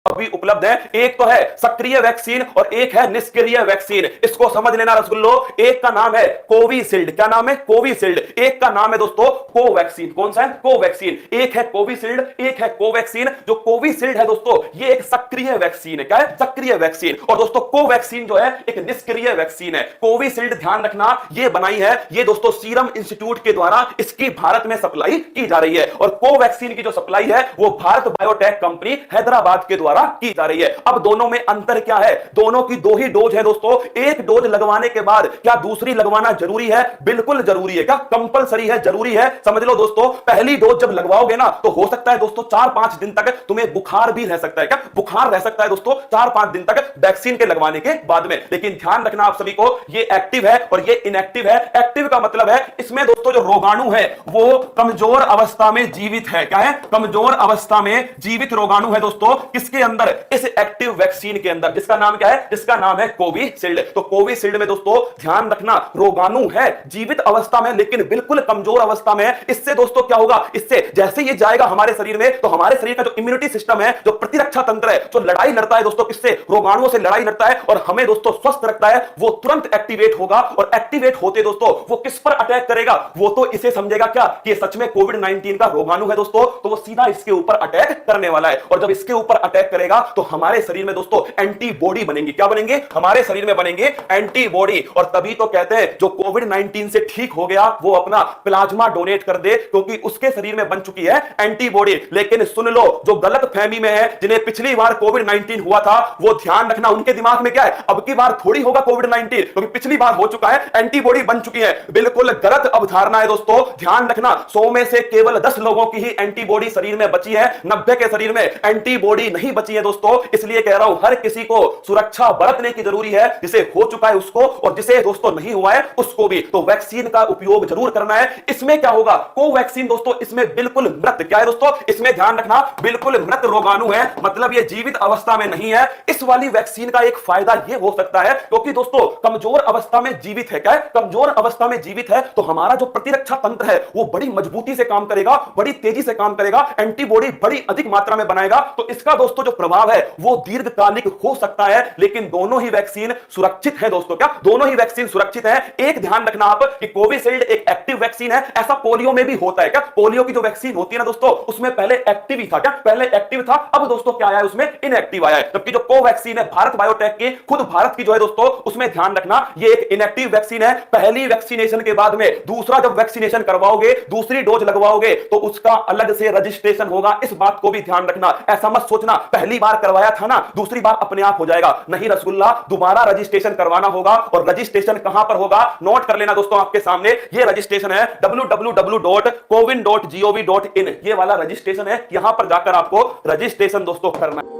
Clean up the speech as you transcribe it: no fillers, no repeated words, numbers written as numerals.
अभी उपलब्ध है। एक तो है सक्रिय वैक्सीन और एक है निष्क्रिय वैक्सीन। इसको समझ लेना रसगुल्लो। एक का नाम है कोविशील्ड। क्या नाम है? कोविशील्ड। एक का नाम है दोस्तों कोवैक्सीन। कौन सा है? कोवैक्सीन। एक है कोविशील्ड, एक है कोवैक्सीन। जो कोविशील्ड है दोस्तों ये एक सक्रिय वैक्सीन है। क्या है? सक्रिय वैक्सीन। और दोस्तों कोवैक्सीन जो है एक निष्क्रिय वैक्सीन है। कोविशील्ड ध्यान रखना ये बनाई है ये दोस्तों सीरम इंस्टीट्यूट के द्वारा इसकी भारत में सप्लाई की जा रही है। और कोवैक्सीन की जो सप्लाई है वो भारत बायोटेक कंपनी हैदराबाद के द्वारा की जा रही है। अब दोनों में अंतर क्या है? दोनों की दो ही डोज है दोस्तों। एक डोज लगवाने के बाद क्या दूसरी लगवाना जरूरी है? बिल्कुल जरूरी है। क्या कंपलसरी है? जरूरी है। समझ लो दोस्तों पहली डोज जब लगवाओगे ना तो हो सकता है दोस्तों 4-5 दिन तक तुम्हें बुखार भी रह सकता है। क्या बुखार रह सकता है दोस्तों 4-5 दिन तक वैक्सीन के लगवाने के बाद में। लेकिन ध्यान रखना आप सभी को ये एक्टिव है और ये इनएक्टिव है। एक्टिव का मतलब है इसमें दोस्तों जो रोगाणु है वो कमजोर अवस्था में जीवित है। क्या है? कमजोर अवस्था में जीवित रोगाणु है दोस्तों किसके अंदर? इस एक्टिव वैक्सीन के अंदर, जिसका नाम क्या है? जिसका नाम है कोविशील्ड। तो कोविशील्ड में दोस्तों ध्यान रखना रोगाणु है जीवित अवस्था में लेकिन बिल्कुल कमजोर अवस्था में है। इससे दोस्तों क्या होगा? इससे जैसे ये जाएगा हमारे शरीर में तो हमारे शरीर का जो इम्यूनिटी सिस्टम है, जो प्रतिरक्षा तंत्र है, जो लड़ाई लड़ता है दोस्तों किससे? रोगाणुओं से लड़ाई लड़ता है और हमें दोस्तों स्वस्थ रखता है, वो तुरंत एक्टिवेट होगा। और एक्टिवेट होते दोस्तों वो किस पर अटैक करेगा? वो तो इसे समझेगा क्या कि सच में कोविड-19 का रोगाणु है दोस्तों, तो वो सीधा इसके ऊपर अटैक करने वाला है। और जब इसके ऊपर अटैक करेगा तो हमारे शरीर में दोस्तों एंटीबॉडी बनेंगी। क्या बनेंगे? हमारे शरीर में बनेंगे एंटीबॉडी। और तभी तो कहते हैं जो कोविड-19 से ठीक हो गया वो अपना प्लाज्मा डोनेट कर दे क्योंकि उसके शरीर में बन चुकी है एंटीबॉडी। लेकिन सुन लो जो गलत फहमी में है, जिन्हें पिछली बार कोविड-19 हुआ था वो ध्यान रखना उनके दिमाग में क्या है? अब की बार थोड़ी होगा कोविड-19 क्योंकि पिछली बार हो चुका है, एंटीबॉडी बन चुकी है। बिल्कुल गलत अवधारणा है दोस्तों। ध्यान रखना 100 में से केवल 10 लोगों की ही एंटीबॉडी शरीर में बची है, 90 के शरीर में एंटीबॉडी नहीं बची है दोस्तों। इसलिए कह रहा हूं हर किसी को सुरक्षा बरतने की जरूरी है, जिसे हो चुका है उसको और जिसे दोस्तों नहीं हुआ है उसको भी। तो वैक्सीन का उपयोग जरूर करना है। इसमें क्या होगा? कोवैक्सीन दोस्तों इसमें बिल्कुल मृत, क्या है दोस्तों? इसमें ध्यान रखना बिल्कुल मृत रोगाणु है, मतलब ये जीवित अवस्था में नहीं है। इस वाली वैक्सीन का एक फायदा ये हो सकता है क्योंकि दोस्तों कमजोर अवस्था में जीवित है। क्या है? कमजोर अवस्था में जीवित है तो हमारा जो प्रतिरक्षा तंत्र है वो बड़ी मजबूती से काम करेगा, बड़ी तेजी से काम करेगा, एंटीबॉडी बड़ी अधिक मात्रा में बनाएगा। तो इसका दोस्तों जो प्रभाव है वो दीर्घकालिक हो सकता है। लेकिन दोनों ही वैक्सीन सुरक्षित है दोस्तों। क्या दोनों ही वैक्सीन सुरक्षित है? एक ध्यान रखना आप कि कोविशील्ड एक एक्टिव वैक्सीन है। ऐसा पोलियो में भी होता है। क्या पोलियो की जो वैक्सीन होती है ना दोस्तों उसमें पहले एक्टिव ही था। क्या पहले एक्टिव था, अब दोस्तों क्या आया है उसमें? इनएक्टिव आया है। जबकि जो कोवैक्सीन है भारत बायोटेक की, खुद भारत की जो है दोस्तों, उसमें ध्यान रखना ये एक इनएक्टिव वैक्सीन है। पहली वैक्सीनेशन के बाद में दूसरा जब वैक्सीनेशन करवाओगे, दूसरी डोज लगवाओगे तो उसका अलग से रजिस्ट्रेशन होगा। इस बात को भी ध्यान रखना। ऐसा मत सोचना पहली बार करवाया था ना दूसरी बार अपने आप हो जाएगा। नहीं रसगुल्ला, दोबारा रजिस्ट्रेशन करवाना होगा। और रजिस्ट्रेशन कहां पर होगा? नोट कर लेना दोस्तों आपके सामने ये रजिस्ट्रेशन है www.cowin.gov.in। ये वाला रजिस्ट्रेशन है, यहां पर जाकर आपको रजिस्ट्रेशन दोस्तों करना है।